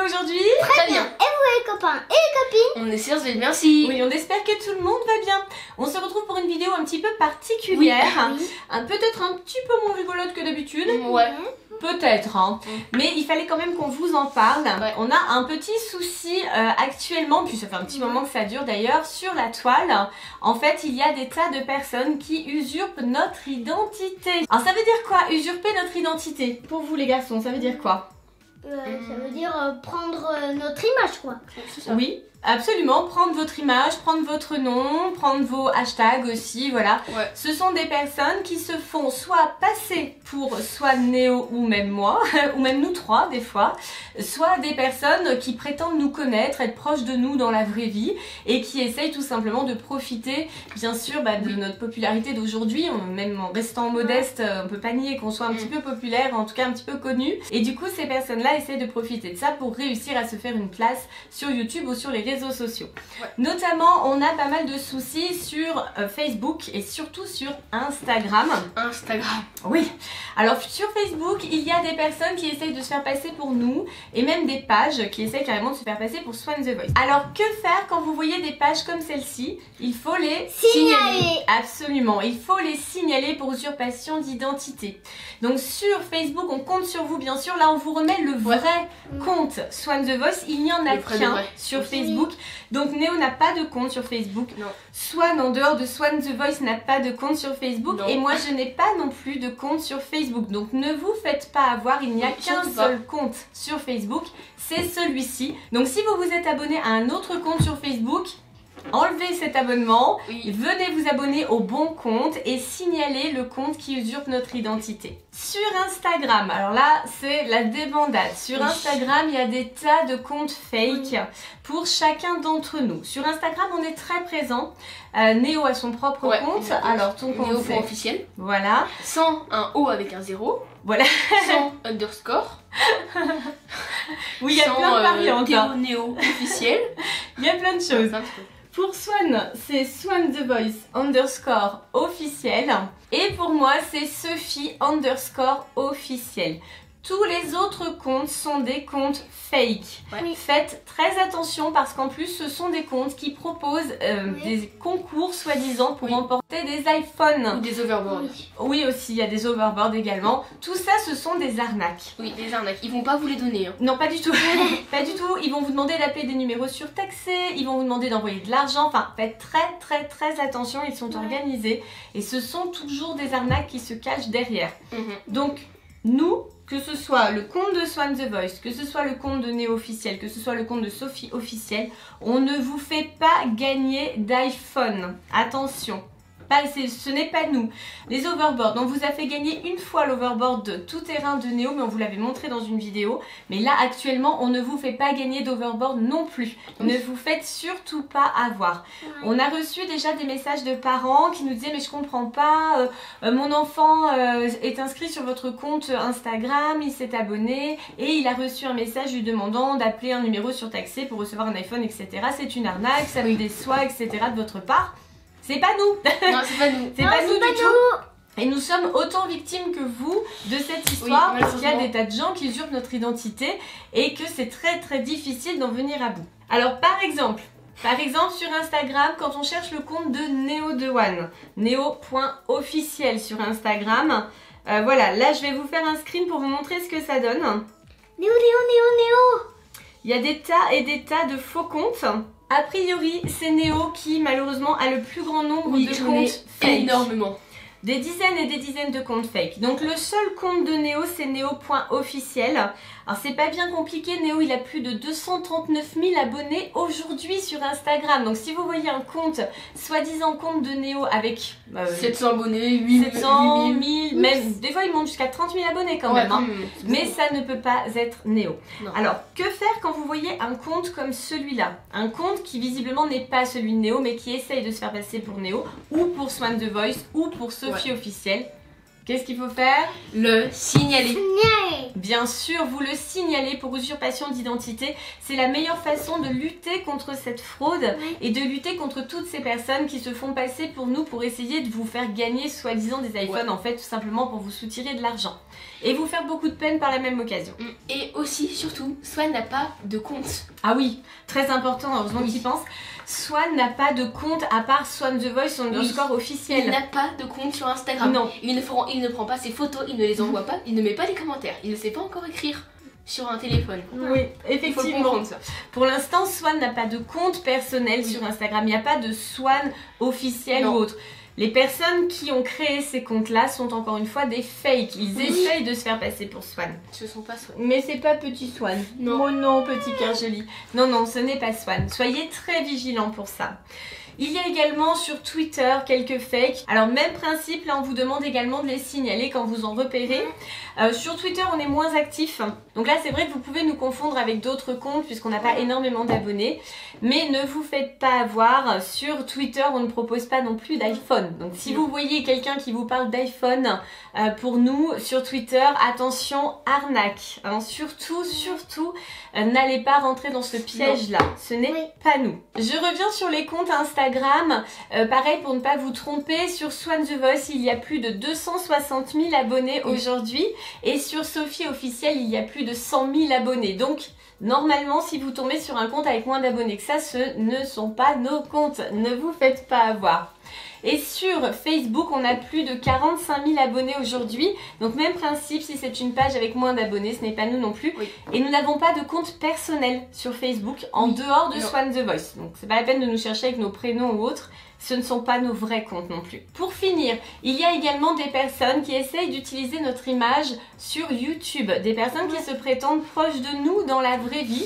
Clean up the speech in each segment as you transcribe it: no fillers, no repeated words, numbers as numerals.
va aujourd'hui? Très bien. Et vous les copains et les copines? On est sûr, merci. Oui, on espère que tout le monde va bien. On se retrouve pour une vidéo un petit peu particulière. Oui. Peut-être un petit peu moins rigolote que d'habitude. Ouais. Peut-être, hein. Mais il fallait quand même qu'on vous en parle. Ouais. On a un petit souci actuellement, puis ça fait un petit moment que ça dure d'ailleurs, sur la toile. En fait, il y a des tas de personnes qui usurpent notre identité. Alors ça veut dire quoi, usurper notre identité? Pour vous les garçons, ça veut dire quoi? Ça veut dire prendre notre image, quoi. C'est ça. Oui, absolument. Prendre votre image, prendre votre nom, prendre vos hashtags aussi, voilà. Ouais. Ce sont des personnes qui se font soit passer pour soit Néo ou même moi, ou même nous trois des fois, soit des personnes qui prétendent nous connaître, être proches de nous dans la vraie vie et qui essayent tout simplement de profiter, bien sûr, de notre popularité d'aujourd'hui. Même en restant modeste, on peut pas nier qu'on soit un petit peu populaire, en tout cas un petit peu connu. Et du coup, ces personnes-là essayent de profiter de ça pour réussir à se faire une place sur YouTube ou sur les réseaux sociaux. Ouais. Notamment, on a pas mal de soucis sur Facebook et surtout sur Instagram. Instagram. Oui, alors sur Facebook, il y a des personnes qui essayent de se faire passer pour nous et même des pages qui essayent carrément de se faire passer pour Swan the Voice. Alors que faire quand vous voyez des pages comme celle-ci? Il faut les Signaler. Absolument, il faut les signaler pour usurpation d'identité. Donc sur Facebook, on compte sur vous bien sûr. Là, on vous remet le vrai compte Swan the Voice. Il n'y en a Le vrai de qu'un vrai. sur Facebook. Donc Néo n'a pas de compte sur Facebook. Non. Swan, en dehors de Swan the Voice, n'a pas de compte sur Facebook. Non. Et moi, je n'ai pas non plus de compte sur Facebook. Donc ne vous faites pas avoir, il n'y a Oui, qu'un surtout pas. seul compte sur Facebook. C'est celui-ci. Donc si vous vous êtes abonné à un autre compte sur Facebook, enlevez cet abonnement, Oui. venez vous abonner au bon compte et signalez le compte qui usurpe notre identité. Sur Instagram, alors là c'est la débandade. Sur Oui. Instagram, il y a des tas de comptes fake pour chacun d'entre nous. Sur Instagram, on est très présent. Néo a son propre Ouais, compte. exactement. Alors ton compte c'est... Néo.officiel. Voilà. Sans un O avec un 0. Voilà. Sans underscore. Oui, il y a plein de variantes. Théo Néo officiel. Il y a plein de choses. Pour Swan, c'est Swan the Voice underscore officiel. Et pour moi, c'est Sophie underscore officiel. Tous les autres comptes sont des comptes fake. Ouais. Faites très attention parce qu'en plus, ce sont des comptes qui proposent des concours soi-disant pour remporter des iPhones. Ou des overboards. Oui, aussi, il y a des overboards également. Tout ça, ce sont des arnaques. Oui, des arnaques. Ils vont pas vous les donner. Hein. Non, pas du tout. Pas du tout. Ils vont vous demander d'appeler des numéros surtaxés. Ils vont vous demander d'envoyer de l'argent. Enfin, faites très attention. Ils sont organisés. Et ce sont toujours des arnaques qui se cachent derrière. Donc, nous, que ce soit le compte de Swan the Voice, que ce soit le compte de Néo officiel, que ce soit le compte de Sophie officiel, on ne vous fait pas gagner d'iPhone. Attention. Ce n'est pas nous. Les overboards, on vous a fait gagner une fois l'overboard tout terrain de Néo, mais on vous l'avait montré dans une vidéo. Mais là, actuellement, on ne vous fait pas gagner d'overboard non plus. Ne vous faites surtout pas avoir. On a reçu déjà des messages de parents qui nous disaient « Mais je comprends pas, mon enfant est inscrit sur votre compte Instagram, il s'est abonné et il a reçu un message lui demandant d'appeler un numéro surtaxé pour recevoir un iPhone, etc. C'est une arnaque, ça me déçoit, etc. de votre part. » C'est pas nous. Non, c'est pas nous. C'est pas nous du tout. Et nous sommes autant victimes que vous de cette histoire parce qu'il y a des tas de gens qui usurpent notre identité et que c'est très difficile d'en venir à bout. Alors par exemple sur Instagram, quand on cherche le compte de Néo2One, Néo.officiel sur Instagram, voilà, là je vais vous faire un screen pour vous montrer ce que ça donne. Néo. Il y a des tas et des tas de faux comptes. A priori, c'est Néo qui malheureusement a le plus grand nombre de comptes fake. Énormément. Des dizaines et des dizaines de comptes fake. Donc le seul compte de Néo, c'est Néo.officiel. Alors c'est pas bien compliqué, Néo il a plus de 239 000 abonnés aujourd'hui sur Instagram. Donc si vous voyez un compte, soi-disant compte de Néo avec 700 abonnés, 700, 8 1000, même des fois il monte jusqu'à 30 000 abonnés quand même. Hein. Mais ça ne peut pas être Néo. Non. Alors que faire quand vous voyez un compte comme celui-là? Un compte qui visiblement n'est pas celui de Néo mais qui essaye de se faire passer pour Néo ou pour Swan the Voice ou pour Sophie officielle. Qu'est-ce qu'il faut faire? Le signaler. Signaler. Bien sûr, vous le signalez pour usurpation d'identité. C'est la meilleure façon de lutter contre cette fraude et de lutter contre toutes ces personnes qui se font passer pour nous pour essayer de vous faire gagner soi-disant des iPhones, en fait, tout simplement pour vous soutirer de l'argent. Et vous faire beaucoup de peine par la même occasion. Et aussi, surtout, Swan n'a pas de compte. Ah oui, très important, heureusement qu'il y pense. Swan n'a pas de compte à part Swan The Voice _ officiel. Il n'a pas de compte sur Instagram. Non. Il ne prend pas ses photos, il ne les envoie pas, il ne met pas les commentaires. Il ne sait pas encore écrire sur un téléphone. Oui, Il faut effectivement. comprendre ça. Pour l'instant, Swan n'a pas de compte personnel sur Instagram. Il n'y a pas de Swan officiel ou autre. Les personnes qui ont créé ces comptes-là sont encore une fois des fakes. Ils essayent de se faire passer pour Swan. Ce sont pas Swan. Mais c'est pas petit Swan. Non. Oh non, petit cœur joli. Non, non, ce n'est pas Swan. Soyez très vigilants pour ça. Il y a également sur Twitter quelques fakes. Alors même principe, là on vous demande également de les signaler quand vous en repérez. Sur Twitter on est moins actif. Donc là c'est vrai que vous pouvez nous confondre avec d'autres comptes puisqu'on n'a pas énormément d'abonnés. Mais ne vous faites pas avoir. Sur Twitter on ne propose pas non plus d'iPhone. Donc si vous voyez quelqu'un qui vous parle d'iPhone pour nous sur Twitter, attention, arnaque. Hein, surtout, n'allez pas rentrer dans ce piège là. Ce n'est pas nous. Je reviens sur les comptes Instagram. Pareil pour ne pas vous tromper, sur Swan The Voice il y a plus de 260 000 abonnés aujourd'hui et sur Sophie Officiel il y a plus de 100 000 abonnés. Donc normalement si vous tombez sur un compte avec moins d'abonnés que ça, ce ne sont pas nos comptes, ne vous faites pas avoir. Et sur Facebook, on a plus de 45 000 abonnés aujourd'hui. Donc même principe, si c'est une page avec moins d'abonnés, ce n'est pas nous non plus. Et nous n'avons pas de compte personnel sur Facebook en dehors de Swan The Voice. Donc c'est pas la peine de nous chercher avec nos prénoms ou autres. Ce ne sont pas nos vrais comptes non plus. Pour finir, il y a également des personnes qui essayent d'utiliser notre image sur YouTube. Des personnes qui se prétendent proches de nous dans la vraie vie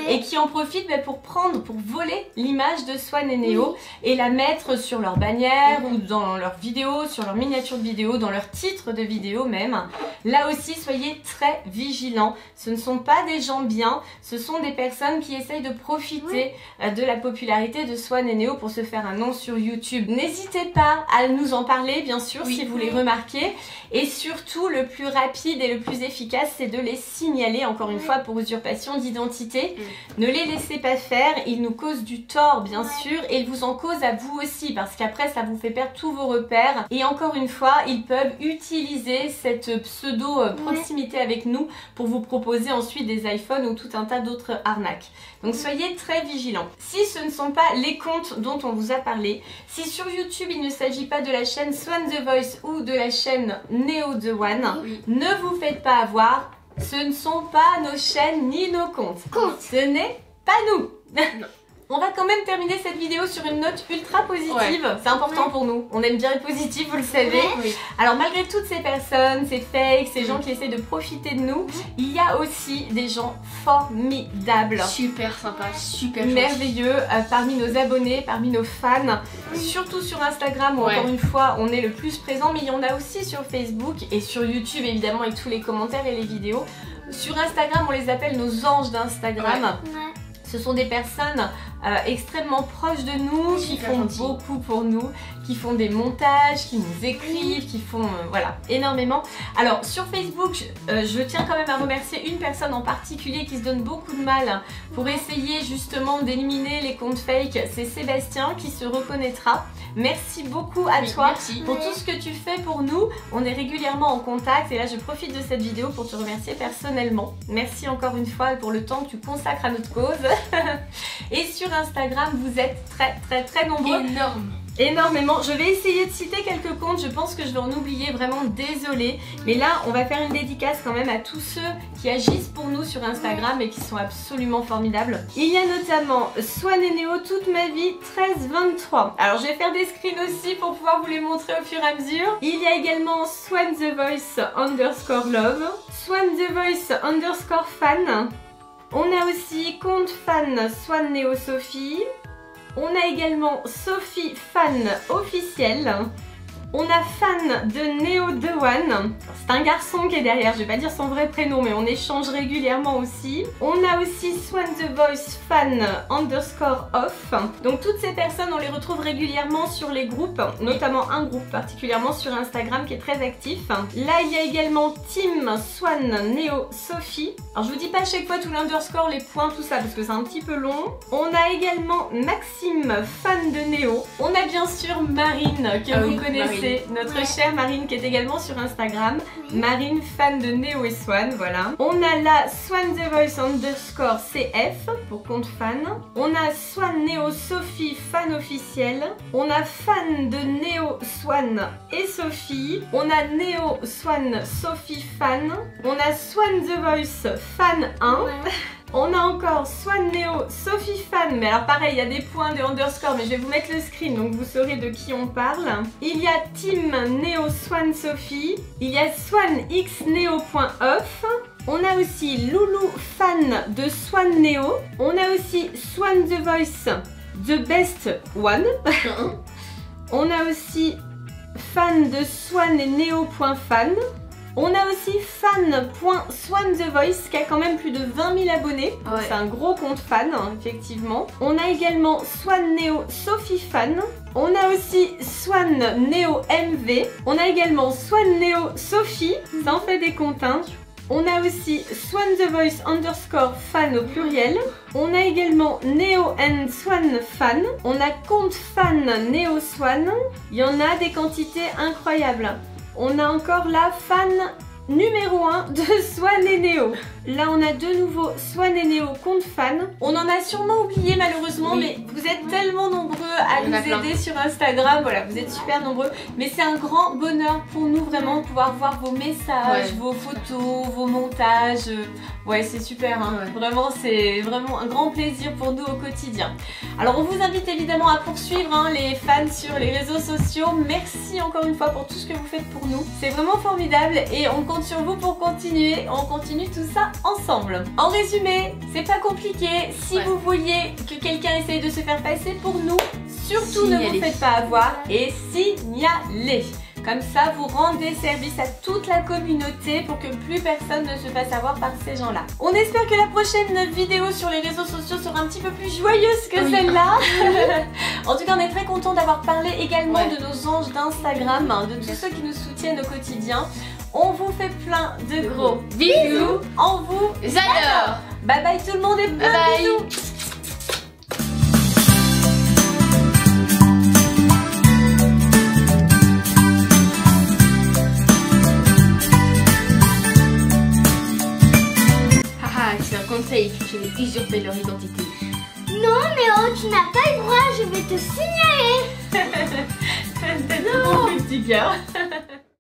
et qui en profitent pour voler l'image de Swan et Néo et la mettre sur leur bannière ou dans leurs vidéos, sur leur miniature de vidéo, dans leur titre de vidéo même. Là aussi, soyez très vigilants. Ce ne sont pas des gens bien, ce sont des personnes qui essayent de profiter de la popularité de Swan et Néo pour se faire un nom sur YouTube. N'hésitez pas à nous en parler, bien sûr, si vous les remarquez. Et surtout, le plus rapide et le plus efficace, c'est de les signaler, encore une fois, pour usurpation d'identité. Ne les laissez pas faire, ils nous causent du tort, bien sûr, et ils vous en causent à vous aussi, parce qu'après, ça vous fait perdre tous vos repères. Et encore une fois, ils peuvent utiliser cette pseudo-proximité avec nous pour vous proposer ensuite des iPhones ou tout un tas d'autres arnaques. Donc soyez très vigilants. Si ce ne sont pas les comptes dont on vous a parlé, si sur YouTube il ne s'agit pas de la chaîne Swan The Voice ou de la chaîne Neo The One, ne vous faites pas avoir, ce ne sont pas nos chaînes ni nos comptes. Ce n'est pas nous. On va quand même terminer cette vidéo sur une note ultra positive. C'est important pour nous. On aime bien être positif, vous le savez. Alors malgré toutes ces personnes, ces fakes, ces gens qui essaient de profiter de nous, il y a aussi des gens formidables. Super sympa, super merveilleux parmi nos abonnés, parmi nos fans. Surtout sur Instagram où encore une fois on est le plus présent. Mais il y en a aussi sur Facebook et sur YouTube évidemment avec tous les commentaires et les vidéos. Sur Instagram on les appelle nos anges d'Instagram. Ce sont des personnes extrêmement proches de nous, qui font beaucoup pour nous, qui font des montages, qui nous écrivent, qui font voilà, énormément. Alors sur Facebook, je tiens quand même à remercier une personne en particulier qui se donne beaucoup de mal pour essayer justement d'éliminer les comptes fake. C'est Sébastien qui se reconnaîtra. Merci beaucoup à toi pour tout ce que tu fais pour nous. On est régulièrement en contact et là je profite de cette vidéo pour te remercier personnellement. Merci encore une fois pour le temps que tu consacres à notre cause. Et sur Instagram, vous êtes très nombreux. Énormément. Je vais essayer de citer quelques comptes, je pense que je vais en oublier, vraiment désolée. Mais là, on va faire une dédicace quand même à tous ceux qui agissent pour nous sur Instagram et qui sont absolument formidables. Il y a notamment Swan et Néo, toute ma vie, 1323. Alors je vais faire des screens aussi pour pouvoir vous les montrer au fur et à mesure. Il y a également Swan The Voice _love, Swan The Voice _fan. On a aussi compte fan Swan Néo Sophie. On a également Sophie Fan officielle. On a fan de Neo The One. C'est un garçon qui est derrière, je vais pas dire son vrai prénom, mais on échange régulièrement aussi. On a aussi Swan The Voice fan underscore off. Donc toutes ces personnes, on les retrouve régulièrement sur les groupes, notamment un groupe particulièrement sur Instagram qui est très actif. Là, il y a également Team Swan Neo Sophie. Alors je vous dis pas à chaque fois tout l'underscore, les points, tout ça, parce que c'est un petit peu long. On a également Maxime, fan de Neo. On a bien sûr Marine, que vous connaissez, notre chère Marine qui est également sur Instagram. Marine, fan de Neo et Swan, voilà. On a là Swan The Voice underscore CF pour compte fan. On a Swan Neo Sophie, fan officiel. On a fan de Neo, Swan et Sophie. On a Neo, Swan, Sophie, fan. On a Swan The Voice, fan 1. On a encore Swan Neo, Sophie fan, mais alors pareil, il y a des points de underscore, mais je vais vous mettre le screen, donc vous saurez de qui on parle. Il y a Team Neo Swan Sophie, il y a Swan X Neo.off. On a aussi Loulou fan de Swan Neo. On a aussi Swan The Voice, The Best One. On a aussi fan de Swan et Neo.fan. On a aussi fan.swanthevoice qui a quand même plus de 20 000 abonnés. Ouais. C'est un gros compte fan, hein, effectivement. On a également Swan Neo Sophie fan. On a aussi Swan Neo MV. On a également Swan Neo Sophie. Ça en fait des comptes, hein. On a aussi Swan The Voice underscore fan au pluriel. On a également Neo and Swan fan. On a compte fan Neo Swan. Il y en a des quantités incroyables. On a encore la fan numéro 1 de Swan et Neo. Là on a de nouveau Swan et Neo compte fan. On en a sûrement oublié malheureusement, mais vous êtes tellement nombreux à nous aider sur Instagram. Voilà, vous êtes super nombreux. Mais c'est un grand bonheur pour nous vraiment de pouvoir voir vos messages, vos photos, vos montages. Ouais, c'est super, hein. Vraiment, c'est vraiment un grand plaisir pour nous au quotidien. Alors on vous invite évidemment à poursuivre, hein, les fans sur les réseaux sociaux. Merci encore une fois pour tout ce que vous faites pour nous. C'est vraiment formidable et on compte sur vous pour continuer. On continue tout ça ensemble. En résumé, c'est pas compliqué. Si vous voyez que quelqu'un essaye de se faire passer pour nous, surtout ne vous faites pas avoir et signalez. Comme ça, vous rendez service à toute la communauté pour que plus personne ne se fasse avoir par ces gens-là. On espère que la prochaine vidéo sur les réseaux sociaux sera un petit peu plus joyeuse que celle-là. En tout cas, on est très content d'avoir parlé également de nos anges d'Instagram, hein, de tous ceux qui nous soutiennent au quotidien. On vous fait plein de gros bisous. On vous adore. Bye bye tout le monde et plein de bisous. C'est un conseil, je vais usurper leur identité. Non, mais oh, tu n'as pas le droit, je vais te signaler. C'est tout mon petit cœur.